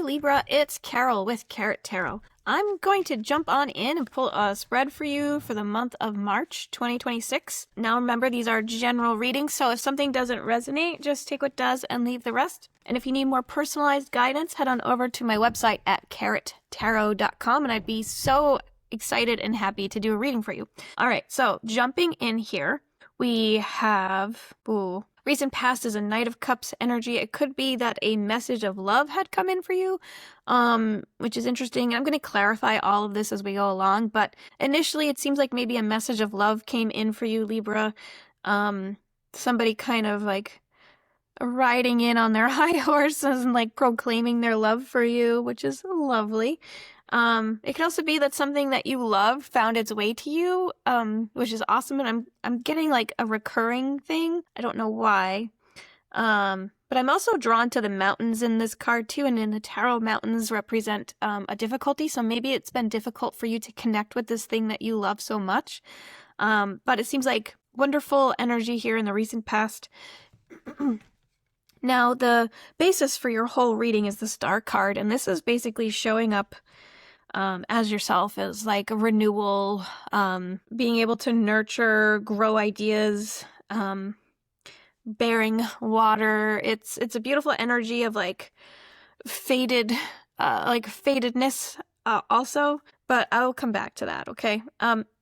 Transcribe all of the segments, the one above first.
Libra, it's Carol with Carrot Tarot. I'm going to jump on in and pull a spread for you for the month of March 2026. Now remember, these are general readings, so if something doesn't resonate, just take what does and leave the rest. And if you need more personalized guidance, head on over to my website at carrottarot.com, and I'd be so excited and happy to do a reading for you. All right, so jumping in here, we have... recent past is a Knight of Cups energy. It could be that a message of love had come in for you, which is interesting. I'm going to clarify all of this as we go along, but initially it seems like maybe a message of love came in for you, Libra. Somebody kind of like riding in on their high horses and like proclaiming their love for you, which is lovely. It could also be that something that you love found its way to you, which is awesome. And I'm getting like a recurring thing. I don't know why. But I'm also drawn to the mountains in this card too. And in the tarot, mountains represent, a difficulty. So maybe it's been difficult for you to connect with this thing that you love so much. But it seems like wonderful energy here in the recent past. Now, the basis for your whole reading is the Star card. And this is basically showing up as yourself, as like a renewal, being able to nurture, grow ideas, bearing water. It's a beautiful energy of like fadedness also, but I'll come back to that, okay?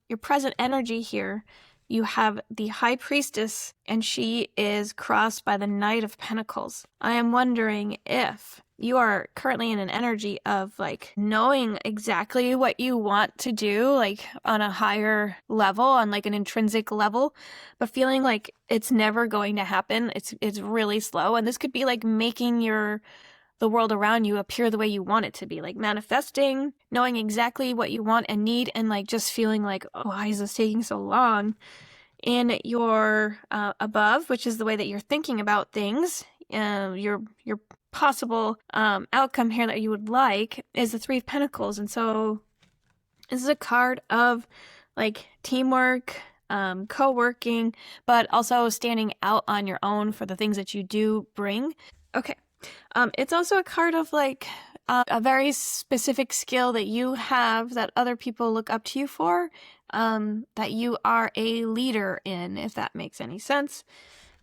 Your present energy here, you have the High Priestess, and she is crossed by the Knight of Pentacles. I am wondering if you are currently in an energy of like knowing exactly what you want to do, like on a higher level, on like an intrinsic level, but feeling like it's never going to happen. It's really slow. And this could be like making the world around you appear the way you want it to be, like manifesting, knowing exactly what you want and need, and like just feeling like, oh, why is this taking so long? In your above, which is the way that you're thinking about things, your possible outcome here that you would like is the Three of Pentacles. And so this is a card of like teamwork, co-working, but also standing out on your own for the things that you do bring. Okay. It's also a card of like a very specific skill that you have that other people look up to you for, that you are a leader in, if that makes any sense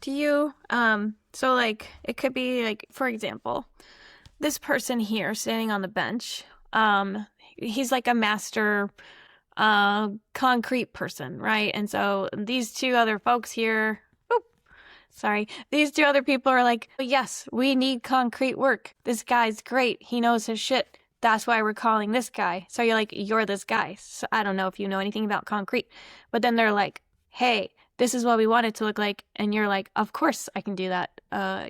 to you. So like it could be like, for example, this person here standing on the bench, he's like a master concrete person, right? And so these two other folks here, these two other people are like, yes, we need concrete work. This guy's great. He knows his shit. That's why we're calling this guy. So you're like, you're this guy. So I don't know if you know anything about concrete, but then they're like, hey, this is what we want it to look like. And you're like, of course I can do that.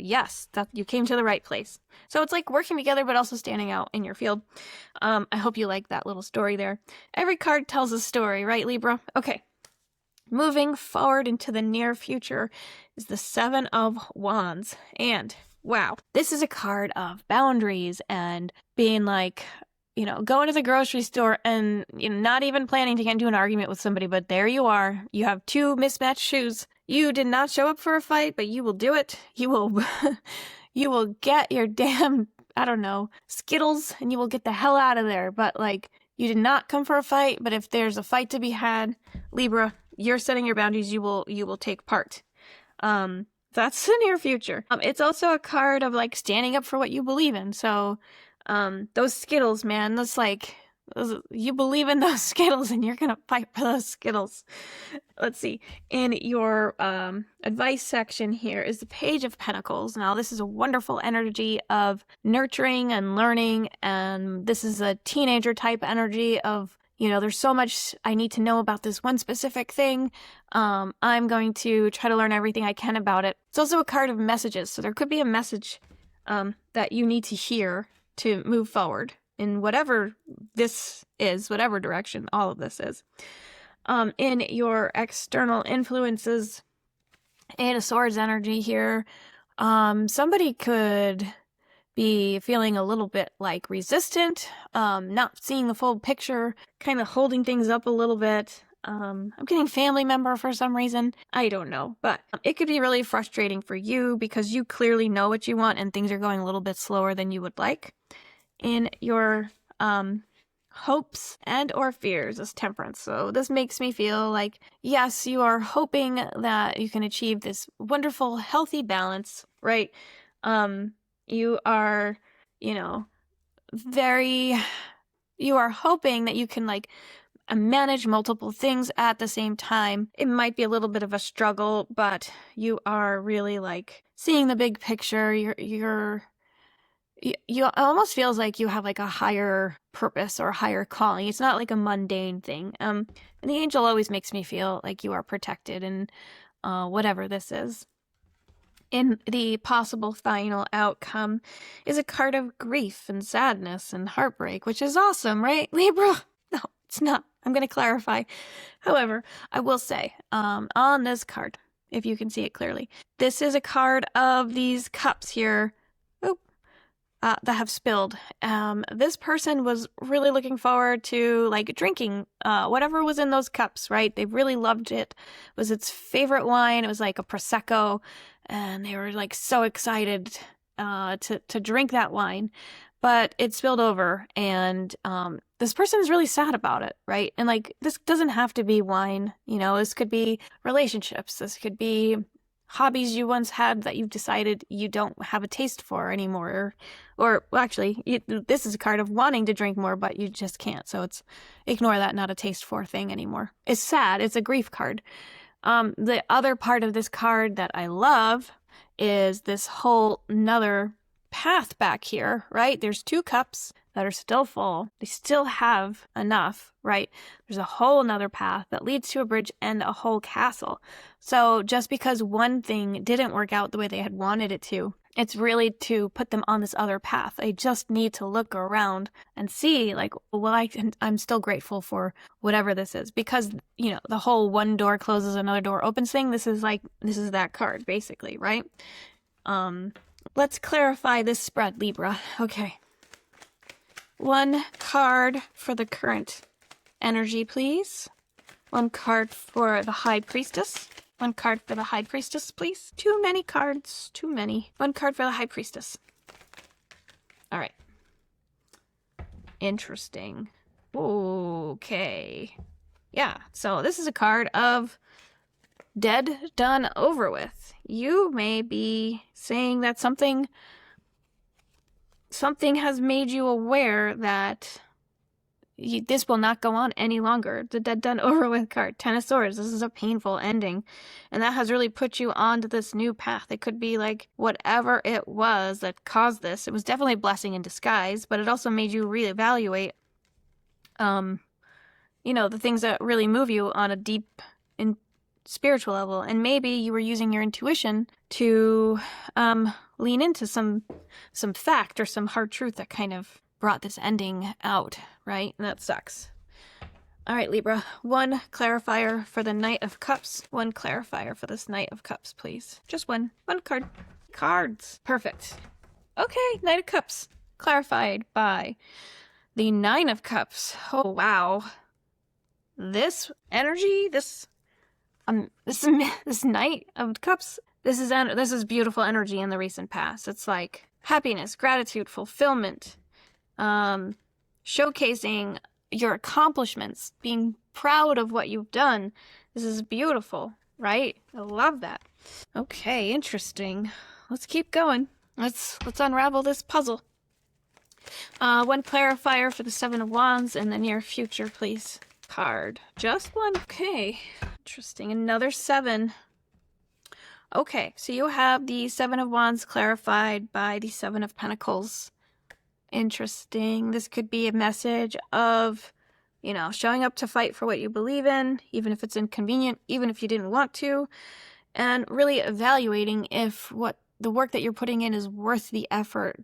Yes, that you came to the right place. So it's like working together, but also standing out in your field. I hope you like that little story there. Every card tells a story, right, Libra? Okay. Moving forward into the near future is the Seven of Wands. And wow, this is a card of boundaries and being like, going to the grocery store and not even planning to get into an argument with somebody, but there you are. You have two mismatched shoes. You did not show up for a fight, but you will do it. You will you will get your damn, I don't know, Skittles, and you will get the hell out of there. But like, you did not come for a fight, but if there's a fight to be had, Libra, you're setting your boundaries, you will take part. That's the near future. It's also a card of like standing up for what you believe in. So those Skittles, man, you believe in those Skittles and you're gonna fight for those Skittles. Let's see. In your advice section here is the Page of Pentacles. Now this is a wonderful energy of nurturing and learning, and this is a teenager type energy of, there's so much I need to know about this one specific thing. I'm going to try to learn everything I can about it. It's also a card of messages. So there could be a message that you need to hear to move forward in whatever this is, whatever direction all of this is. In your external influences, Eight of Swords energy here, somebody could be feeling a little bit like resistant, not seeing the full picture, kind of holding things up a little bit. I'm getting family member for some reason. I don't know, but it could be really frustrating for you because you clearly know what you want and things are going a little bit slower than you would like. in your hopes and or fears is Temperance. So this makes me feel like, yes, you are hoping that you can achieve this wonderful, healthy balance, right? You are, you know, you are hoping that you can like manage multiple things at the same time. It might be a little bit of a struggle, but you are really like seeing the big picture. You almost feels like you have like a higher purpose or a higher calling. It's not like a mundane thing. And the angel always makes me feel like you are protected in whatever this is. In the possible final outcome is a card of grief and sadness and heartbreak, which is awesome, right, Libra? No, it's not. I'm going to clarify. However, I will say, on this card, if you can see it clearly, this is a card of these cups here that have spilled. This person was really looking forward to like drinking whatever was in those cups, right? They really loved it. It was its favorite wine. It was like a Prosecco, and they were like so excited to drink that wine. But it spilled over, and this person is really sad about it, right? And like, this doesn't have to be wine, you know, this could be relationships, this could be hobbies you once had that you've decided you don't have a taste for anymore. Or well, actually, this is a card of wanting to drink more, but you just can't. So it's ignore that, not a taste for thing anymore. It's sad. It's a grief card. The other part of this card that I love is this whole nother path back here, right? There's two cups that are still full. They still have enough, right? There's a whole nother path that leads to a bridge and a whole castle. So just because one thing didn't work out the way they had wanted it to, it's really to put them on this other path. They just need to look around and see, like, well, I'm still grateful for whatever this is. Because, you know, the whole one door closes, another door opens thing, this is that card, basically, right? Let's clarify this spread, Libra. Okay. One card for the current energy, please. One card for the High Priestess. One card for the High Priestess, please. Too many cards. Too many. One card for the High Priestess. All right. Interesting. Okay. Yeah, so this is a card of dead, done, over with. You may be saying that something has made you aware that this will not go on any longer. The dead, done, over with card. Ten of Swords. This is a painful ending. And that has really put you onto this new path. It could be like whatever it was that caused this. It was definitely a blessing in disguise, but it also made you reevaluate, you know, the things that really move you on a deep and spiritual level. And maybe you were using your intuition to lean into some fact or some hard truth that kind of brought this ending out, right? And that sucks. All right, Libra. One clarifier for the Knight of Cups. One clarifier for this Knight of Cups, please. Just one. One card. Cards. Perfect. Okay, Knight of Cups. Clarified by the Nine of Cups. Oh, wow. This energy, this Knight of Cups, this is beautiful energy in the recent past. It's like happiness, gratitude, fulfillment, showcasing your accomplishments, being proud of what you've done. This is beautiful, right? I love that. Okay, interesting. Let's keep going. Let's unravel this puzzle. One clarifier for the Seven of Wands in the near future, please. Card. Just one. Okay. Interesting. Another 7. Okay, so you have the Seven of Wands clarified by the Seven of Pentacles. Interesting. This could be a message of, you know, showing up to fight for what you believe in, even if it's inconvenient, even if you didn't want to, and really evaluating if what the work that you're putting in is worth the effort.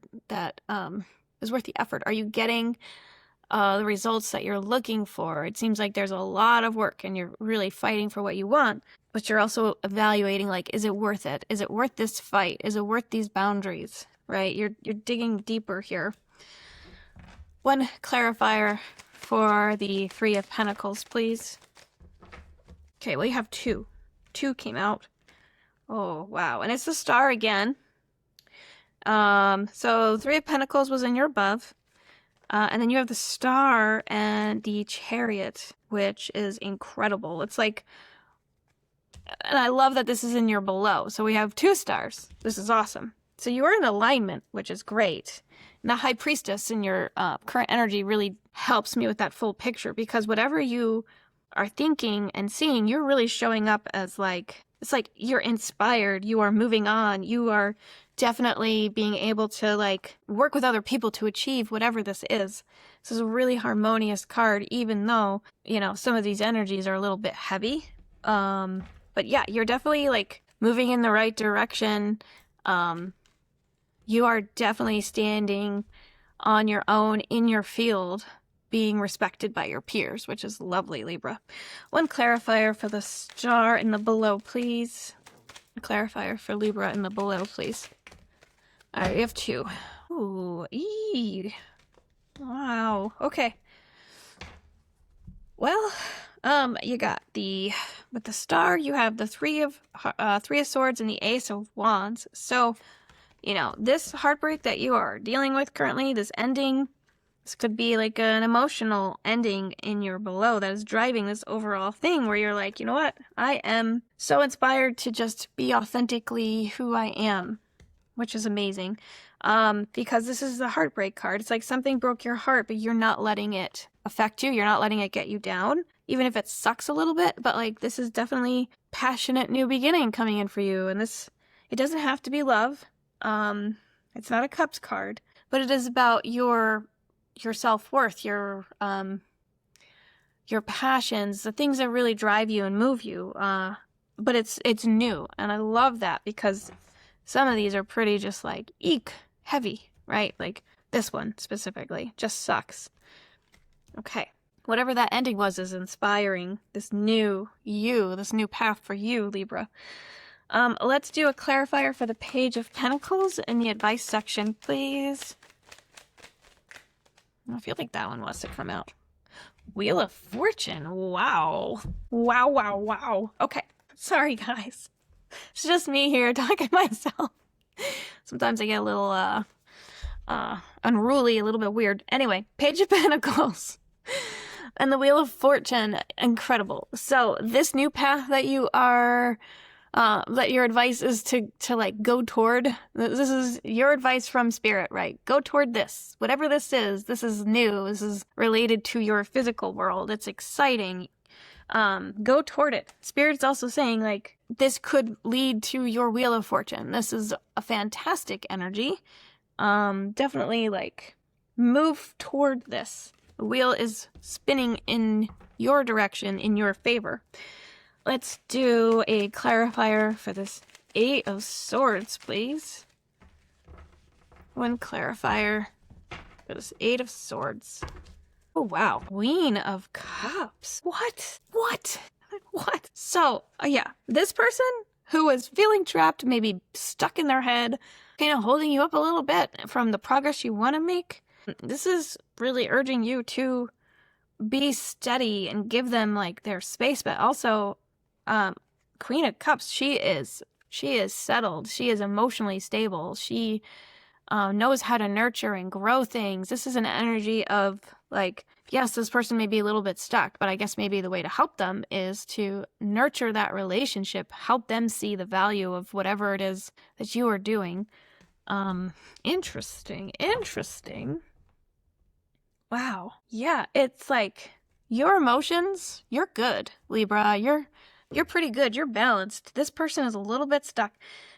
Are you getting the results that you're looking for? It seems like there's a lot of work and you're really fighting for what you want, but you're also evaluating, like, is it worth it? Is it worth this fight? Is it worth these boundaries, right? You're digging deeper here. One clarifier for the Three of Pentacles, please. Okay, well, you have 2. 2 came out. Oh, wow. And it's the Star again. So Three of Pentacles was in your above. And then you have the Star and the Chariot, which is incredible. It's like, and I love that this is in your below. So we have 2 stars. This is awesome. So you are in alignment, which is great. And the High Priestess in your current energy really helps me with that full picture, because whatever you are thinking and seeing, you're really showing up as like, it's like you're inspired, you are moving on, you are definitely being able to like work with other people to achieve whatever this is. This is a really harmonious card, even though, you know, some of these energies are a little bit heavy. But yeah, you're definitely like moving in the right direction. You are definitely standing on your own in your field, being respected by your peers, which is lovely, Libra. 1 clarifier for the Star in the below, please. A clarifier for Libra in the below, please. All right, we have 2. Ooh, ee. Wow. Okay. Well, you got with the Star, you have the 3 of Swords and the Ace of Wands. So, you know, this heartbreak that you are dealing with currently, this ending, this could be like an emotional ending in your below that is driving this overall thing where you're like, you know what? I am so inspired to just be authentically who I am, which is amazing. Because this is the heartbreak card. It's like something broke your heart, but you're not letting it affect you. You're not letting it get you down, even if it sucks a little bit. But like, this is definitely passionate new beginning coming in for you. And this, it doesn't have to be love. It's not a Cups card, but it is about your self-worth, your passions, the things that really drive you and move you. But it's new, and I love that, because some of these are pretty just like eek heavy, right? Like this one specifically just sucks. Okay. Whatever that ending was is inspiring this new you, this new path for you, Libra. Let's do a clarifier for the Page of Pentacles in the advice section, please. I feel like that one wants to come out. Wheel of Fortune. Wow. Wow, wow, wow. Okay. Sorry, guys. It's just me here talking to myself. Sometimes I get a little unruly, a little bit weird. Anyway, Page of Pentacles and the Wheel of Fortune. Incredible. So this new path that you are... that your advice is to like go toward. This is your advice from Spirit, right? Go toward this. Whatever this is new. This is related to your physical world. It's exciting. Go toward it. Spirit's also saying like this could lead to your Wheel of Fortune. This is a fantastic energy. Definitely like move toward this. The wheel is spinning in your direction, in your favor. Let's do a clarifier for this 8 of Swords, please. 1 clarifier for this 8 of Swords. Oh, wow. Queen of Cups. What? So, yeah, this person who is feeling trapped, maybe stuck in their head, kind of holding you up a little bit from the progress you want to make, this is really urging you to be steady and give them, like, their space, but also... Queen of Cups, she is settled. She is emotionally stable. She knows how to nurture and grow things. This is an energy of like, yes, this person may be a little bit stuck, but I guess maybe the way to help them is to nurture that relationship, help them see the value of whatever it is that you are doing. Interesting. Wow. Yeah, it's like your emotions, you're good, Libra. You're pretty good. You're balanced. This person is a little bit stuck.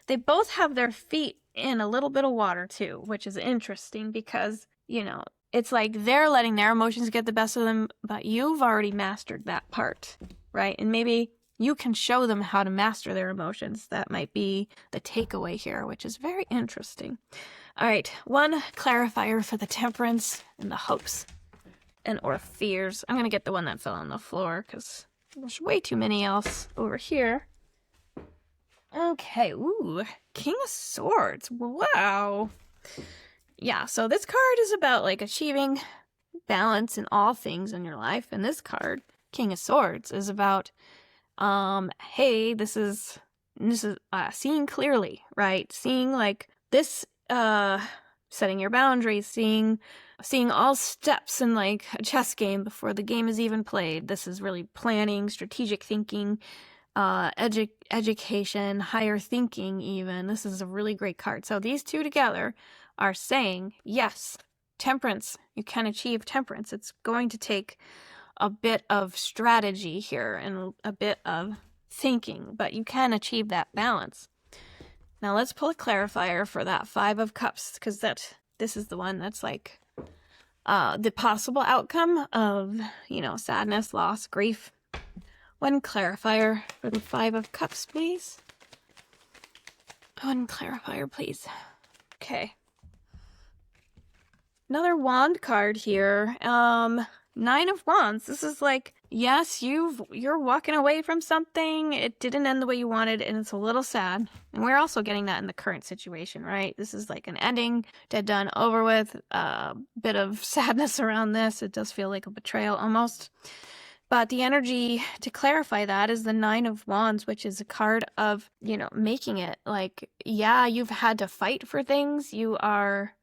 They both have their feet in a little bit of water too, which is interesting because, you know, it's like they're letting their emotions get the best of them, but you've already mastered that part, right? And maybe you can show them how to master their emotions. That might be the takeaway here, which is very interesting. All right, 1 clarifier for the Temperance and the hopes and or fears. I'm going to get the one that fell on the floor because... there's way too many else over here. Okay, ooh, King of Swords. Wow. Yeah, so this card is about like achieving balance in all things in your life. And this card, King of Swords, is about, hey, this is seeing clearly, right? Seeing like this, setting your boundaries, seeing seeing all steps in like a chess game before the game is even played. This is really planning, strategic thinking, education, higher thinking even. This is a really great card. So these two together are saying, yes, temperance. You can achieve temperance. It's going to take a bit of strategy here and a bit of thinking, but you can achieve that balance. Now let's pull a clarifier for that 5 of Cups, because this is the one that's like the possible outcome of, sadness, loss, grief. One clarifier for the 5 of Cups, please. One clarifier, please. Okay. Another wand card here. 9 of Wands. This is like, yes, you're walking away from something. It didn't end the way you wanted, and it's a little sad. And we're also getting that in the current situation, right? This is like an ending, dead, done, over with. Bit of sadness around this. It does feel like a betrayal almost. But the energy to clarify that is the 9 of Wands, which is a card of, making it. Like, yeah, you've had to fight for things. You are,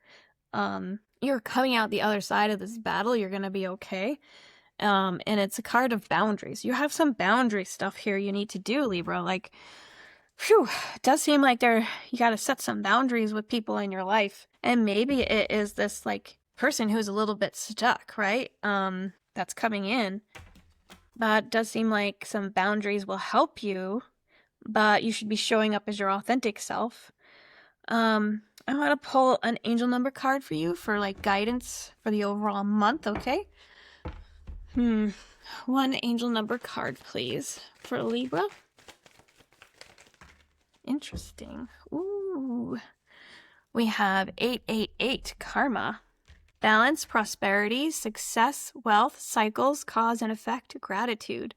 you're coming out the other side of this battle. You're going to be okay. And it's a card of boundaries. You have some boundary stuff here you need to do, Libra. Like, phew, it does seem like you got to set some boundaries with people in your life. And maybe it is this, like, person who's a little bit stuck, right? That's coming in. But it does seem like some boundaries will help you, but you should be showing up as your authentic self. I want to pull an angel number card for you for like guidance for the overall month, okay? One angel number card, please, for Libra. Interesting. Ooh. We have 888 Karma. Balance, prosperity, success, wealth, cycles, cause and effect, gratitude.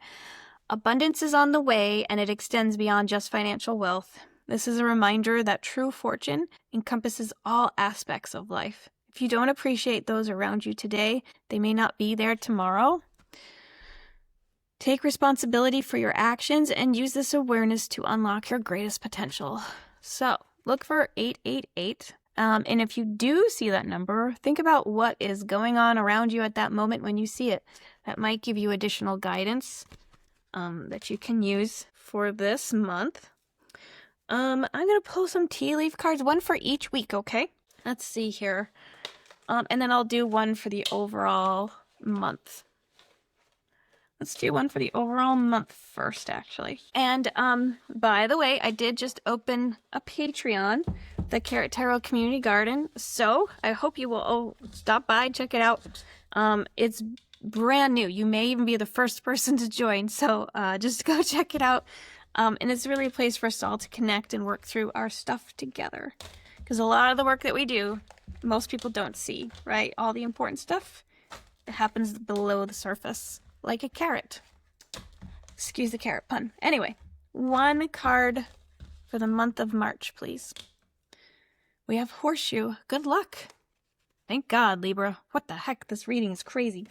Abundance is on the way, and it extends beyond just financial wealth. This is a reminder that true fortune encompasses all aspects of life. If you don't appreciate those around you today, they may not be there tomorrow. Take responsibility for your actions and use this awareness to unlock your greatest potential. So, look for 888. And if you do see that number, think about what is going on around you at that moment when you see it. That might give you additional guidance that you can use for this month. I'm going to pull some tea leaf cards, one for each week, okay? Let's see here. And then I'll do one for the overall month. Let's do one for the overall month first, actually. And by the way, I did just open a Patreon, the Carrot Tarot Community Garden. So I hope you will stop by, check it out. It's brand new. You may even be the first person to join. So just go check it out. And it's really a place for us all to connect and work through our stuff together. Because a lot of the work that we do, most people don't see, right? All the important stuff, it happens below the surface. Like a carrot. Excuse the carrot pun. Anyway, one card for the month of March, please. We have Horseshoe. Good luck. Thank God, Libra. What the heck? This reading is crazy.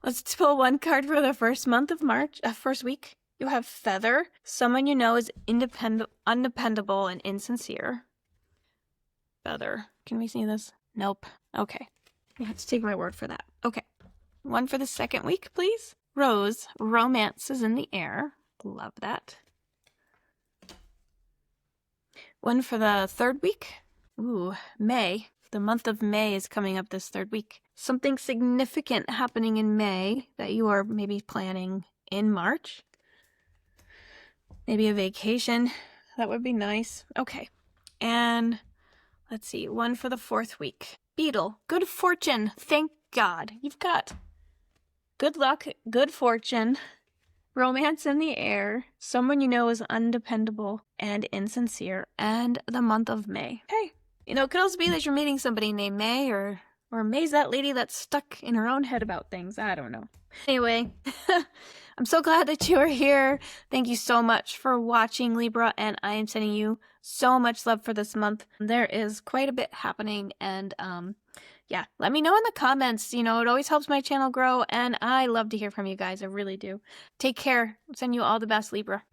Let's pull one card for the first month of March. First week. You have Feather. Someone you know is undependable and insincere. Feather. Can we see this? Nope. Okay. You have to take my word for that. Okay. One for the second week, please. Rose, romance is in the air. Love that. One for the third week. Ooh, May. The month of May is coming up this third week. Something significant happening in May that you are maybe planning in March. Maybe a vacation. That would be nice. Okay. And let's see. One for the fourth week. Beetle, good fortune. Thank God. You've got good luck, good fortune, romance in the air, someone you know is undependable and insincere, and the month of May. Hey, it could also be that you're meeting somebody named May, or May's that lady that's stuck in her own head about things. I don't know. Anyway, I'm so glad that you are here. Thank you so much for watching, Libra, and I am sending you so much love for this month. There is quite a bit happening, and yeah, let me know in the comments. It always helps my channel grow, and I love to hear from you guys. I really do. Take care. Send you all the best, Libra.